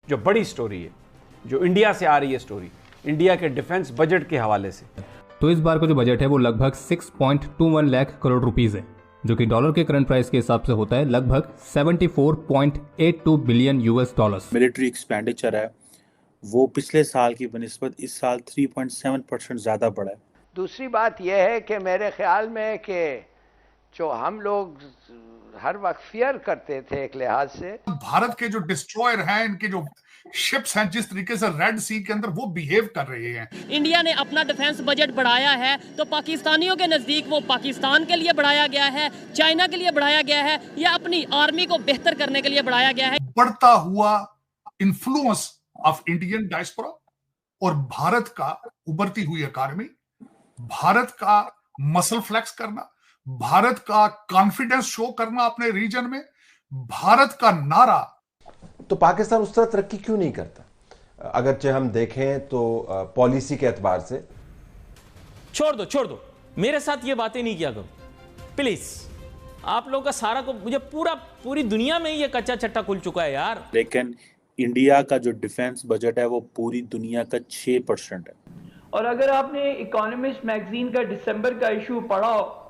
जो बड़ी स्टोरी है, जो इंडिया से आ रही है स्टोरी, इंडिया के डिफेंस बजट के हवाले से। तो इस बार का जो बजट है वो लगभग 6.21 लाख करोड़ रुपीस है, जो कि डॉलर के करंट प्राइस के हिसाब से होता है लगभग 74.82 billion US dollars. Military expenditure है वो पिछले साल की बनिस्बत इस साल 3.7% ज़्यादा बढ़ा है। दूसरी बात यह है कि मेरे ख्याल में कि जो हम लोग हर वक्त फियर करते थे एक लिहाज से, भारत के जो डिस्ट्रॉयर हैं, इनके जो शिप्स हैं, जिस तरीके से रेड सी के अंदर वो बिहेव कर रहे हैं। इंडिया ने अपना डिफेंस बजट बढ़ाया है तो पाकिस्तानियों के नजदीक वो पाकिस्तान के लिए बढ़ाया गया है, चाइना के लिए बढ़ाया गया है, या अपनी आर्मी को बेहतर करने के लिए बढ़ाया गया है। बढ़ता हुआ इन्फ्लुएंस ऑफ इंडियन डायस्पोरा और भारत का उभरती हुई इकॉनमी, भारत का मसल फ्लेक्स करना, भारत का कॉन्फिडेंस शो करना अपने रीजन में, भारत का नारा। तो पाकिस्तान उस तरह तरक्की क्यों नहीं करता? अगरचे हम देखें तो पॉलिसी के एतबार से। छोड़ दो, मेरे साथ ये बातें नहीं किया करो प्लीज। आप लोगों का सारा को मुझे पूरी दुनिया में ये कच्चा चट्टा खुल चुका है यार। लेकिन इंडिया का जो डिफेंस बजट है वो पूरी दुनिया का 6% है। और अगर आपने इकोनॉमिस्ट मैगजीन का दिसंबर का इशू पढ़ा हो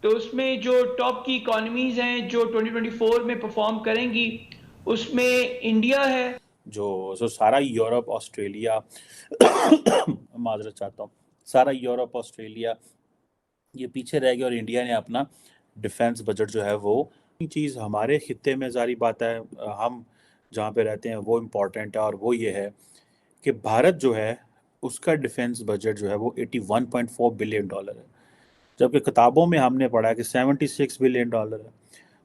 तो उसमें जो टॉप की इकोनॉमीज हैं जो 2024 में परफॉर्म करेंगी उसमें इंडिया है। जो सारा यूरोप ऑस्ट्रेलिया माजरत चाहता हूँ, सारा यूरोप ऑस्ट्रेलिया ये पीछे रह गया और इंडिया ने अपना डिफेंस बजट जो है वो चीज़ हमारे खित्ते में जारी बात है, हम जहाँ पे रहते हैं वो इम्पॉर्टेंट है। और वो ये है कि भारत जो है उसका डिफेंस बजट जो है वो 81.4 बिलियन डॉलर है, जबकि किताबों में हमने पढ़ा कि 76 बिलियन डॉलर है।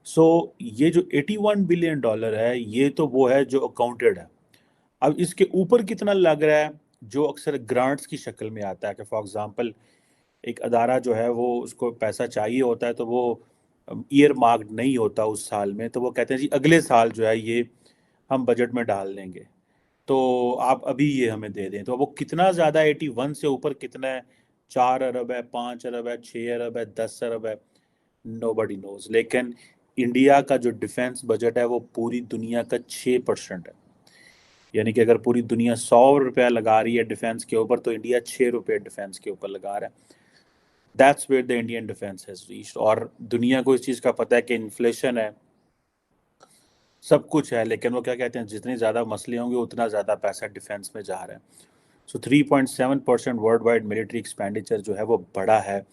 सो ये जो 81 बिलियन डॉलर है ये तो वो है जो अकाउंटेड है। अब इसके ऊपर कितना लग रहा है जो अक्सर ग्रांट्स की शक्ल में आता है कि फॉर एग्जांपल एक अदारा जो है वो उसको पैसा चाहिए होता है तो वो ईयर मार्क्ड नहीं होता उस साल में, तो वो कहते हैं जी अगले साल जो है ये हम बजट में डाल देंगे तो आप अभी ये हमें दे दें। तो वो कितना ज़्यादा 81 से ऊपर कितना है, 4 अरब है, 5 अरब है, 6 अरब है, 10 अरब है, नोबडी नोज। लेकिन इंडिया का जो डिफेंस बजट है वो पूरी दुनिया का 6% है, यानी कि अगर पूरी दुनिया 100 रुपया लगा रही है डिफेंस के ऊपर तो इंडिया 6 रुपये डिफेंस के ऊपर लगा रहा है। That's where the Indian defence has reached. और दुनिया को इस चीज़ का पता है कि इन्फ्लेशन है, सब कुछ है, लेकिन वो क्या कहते हैं जितने ज़्यादा मसले होंगे उतना ज़्यादा पैसा डिफेंस में जा रहा है। सो 3.7% वर्ल्ड वाइड मिलिट्री एक्सपेंडिचर जो है वो बड़ा है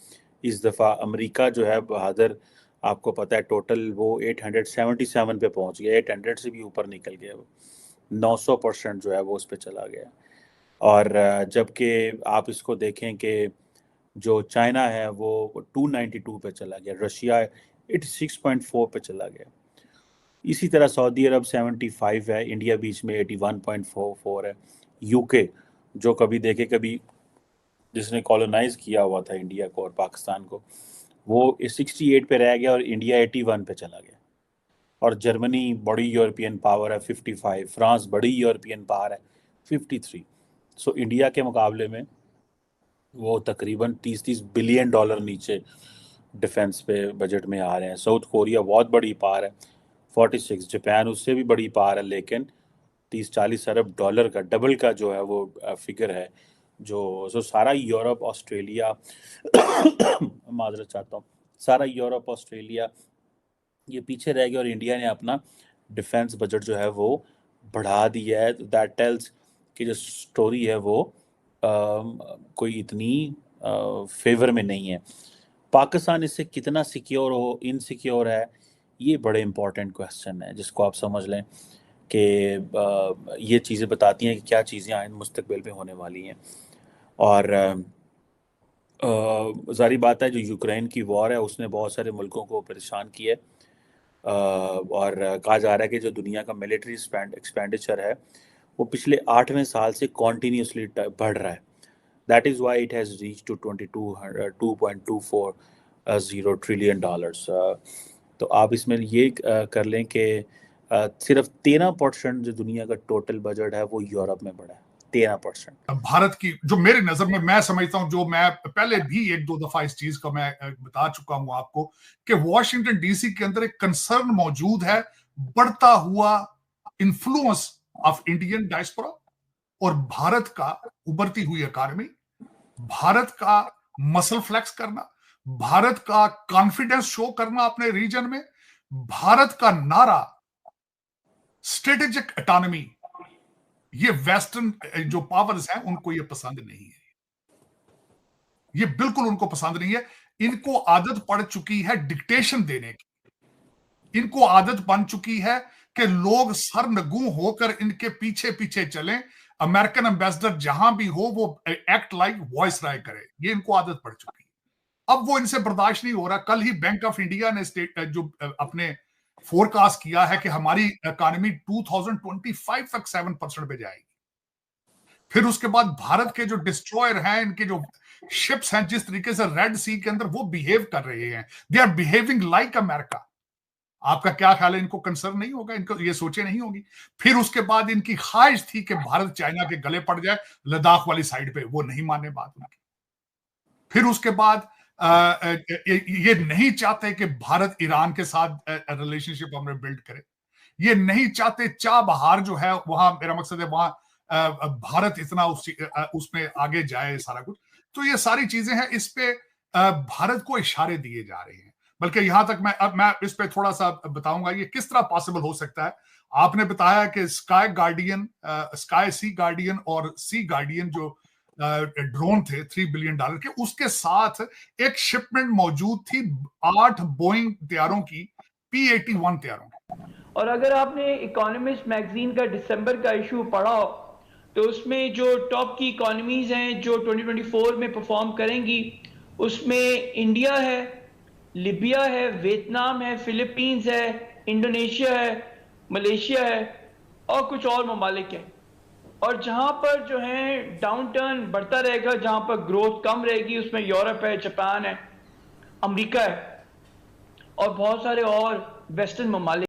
इस दफ़ा। अमेरिका जो है बहादुर, आपको पता है टोटल वो 877 पे पहुंच गया, 800 से भी ऊपर निकल गया, वो 900% जो है वो उस पर चला गया। और जबकि आप इसको देखें कि जो चाइना है वो 292 पे चला गया, रशिया 86.4 पे चला गया, इसी तरह सऊदी अरब 75 है, इंडिया बीच में 81.44 है। यूके जो कभी देखे कभी जिसने कॉलोनाइज किया हुआ था इंडिया को और पाकिस्तान को, वो 68 पे रह गया और इंडिया 81 पे चला गया। और जर्मनी बड़ी यूरोपियन पावर है 55, फ्रांस बड़ी यूरोपियन पावर है 53। सो इंडिया के मुकाबले में वो तकरीबन 30 बिलियन डॉलर नीचे डिफेंस पे बजट में आ रहे हैं। साउथ कोरिया बहुत बड़ी पावर है 46, जापान उससे भी बड़ी पावर है लेकिन 30-40 अरब डॉलर का डबल का जो है वो फिगर है। जो सारा यूरोप ऑस्ट्रेलिया माजरत चाहता हूँ, सारा यूरोप ऑस्ट्रेलिया ये पीछे रह गया और इंडिया ने अपना डिफेंस बजट जो है वो बढ़ा दिया है। दैट टेल्स कि जो स्टोरी है वो कोई इतनी फेवर में नहीं है। पाकिस्तान इससे कितना सिक्योर हो इनसिक्योर है, ये बड़े इंपॉर्टेंट क्वेश्चन है जिसको आप समझ लें कि ये चीज़ें बताती हैं कि क्या चीज़ें आइंदा मुस्तकबिल में होने वाली हैं। और ज़ाहिर बात है जो यूक्रेन की वॉर है उसने बहुत सारे मुल्कों को परेशान किया है, और कहा जा रहा है कि जो दुनिया का मिलिट्री एक्सपेंडिचर है वो पिछले 8वें साल से कॉन्टीन्यूसली बढ़ रहा है। That is why it has reach to 2.240 trillion dollars. तो आप इसमें ये कर लें कि सिर्फ 13% जो दुनिया का टोटल बजट है वो यूरोप में बढ़ा है, 13%। भारत की जो मेरी नजर में मैं समझता हूं, जो मैं पहले भी 1-2 दफा इस चीज का मैं बता चुका हूं आपको कि वॉशिंगटन डीसी के अंदर एक कंसर्न मौजूद है, बढ़ता हुआ इन्फ्लुएंस ऑफ इंडियन डायस्पोरा और भारत का उभरती हुई इकॉनमी, भारत का मसल फ्लेक्स करना, भारत का कॉन्फिडेंस शो करना अपने रीजन में, भारत का नारा स्ट्रेटेजिक ऑटोनॉमी, ये वेस्टर्न जो पावर्स हैं उनको ये पसंद नहीं है, ये बिल्कुल उनको पसंद नहीं है। इनको आदत पड़ चुकी है डिक्टेशन देने की, इनको आदत बन चुकी है कि लोग सरनगू होकर इनके पीछे पीछे चलें, अमेरिकन एम्बेसडर जहां भी हो वो एक्ट लाइक वॉइस राय करे, ये इनको आदत पड़ चुकी है। अब वो इनसे बर्दाश्त नहीं हो रहा। कल ही बैंक ऑफ इंडिया ने जो अपने फोरकास्ट किया है कि हमारी इकॉनमी 2025 तक 7% पे जाएगी। फिर उसके बाद भारत के जो डिस्ट्रॉयर हैं, इनके जो शिप्स हैं, जिस तरीके से रेड सी के अंदर वो बिहेव कर रहे हैं, they are behaving like America. आपका क्या ख्याल है, इनको कंसर्न नहीं होगा, इनको ये सोचे नहीं होगी? फिर उसके बाद इनकी ख्वाहिश थी कि भारत चाइना के गले पड़ जाए लद्दाख वाली साइड पे, वो नहीं माने बात उनकी। फिर उसके बाद ये नहीं चाहते कि भारत ईरान के साथ रिलेशनशिप हमें बिल्ड करे, ये नहीं चाहते चाह बहार जो है वहां, मेरा मकसद है वहां भारत इतना उसमें आगे जाए सारा कुछ। तो ये सारी चीजें हैं, इस पे भारत को इशारे दिए जा रहे हैं। बल्कि यहां तक मैं इस पे थोड़ा सा बताऊंगा ये किस तरह पॉसिबल हो सकता है। आपने बताया कि स्काई सी गार्डियन और सी गार्डियन जो ड्रोन थे $3 बिलियन के, उसके साथ एक शिपमेंट मौजूद थी 8 बोइंग तैयारों की, P-81 तैयारों की। और अगर आपने इकोनॉमिस्ट मैगजीन का दिसंबर का इशू पढ़ा हो तो उसमें जो टॉप की इकोनॉमीज हैं जो 2024 में परफॉर्म करेंगी, उसमें इंडिया है, लीबिया है, वियतनाम है, फिलीपींस है, इंडोनेशिया है, मलेशिया है और कुछ और ममालिक हैं। और जहां पर जो है डाउन टर्न बढ़ता रहेगा, जहां पर ग्रोथ कम रहेगी, उसमें यूरोप है, जापान है, अमेरिका है और बहुत सारे और वेस्टर्न ममालिक।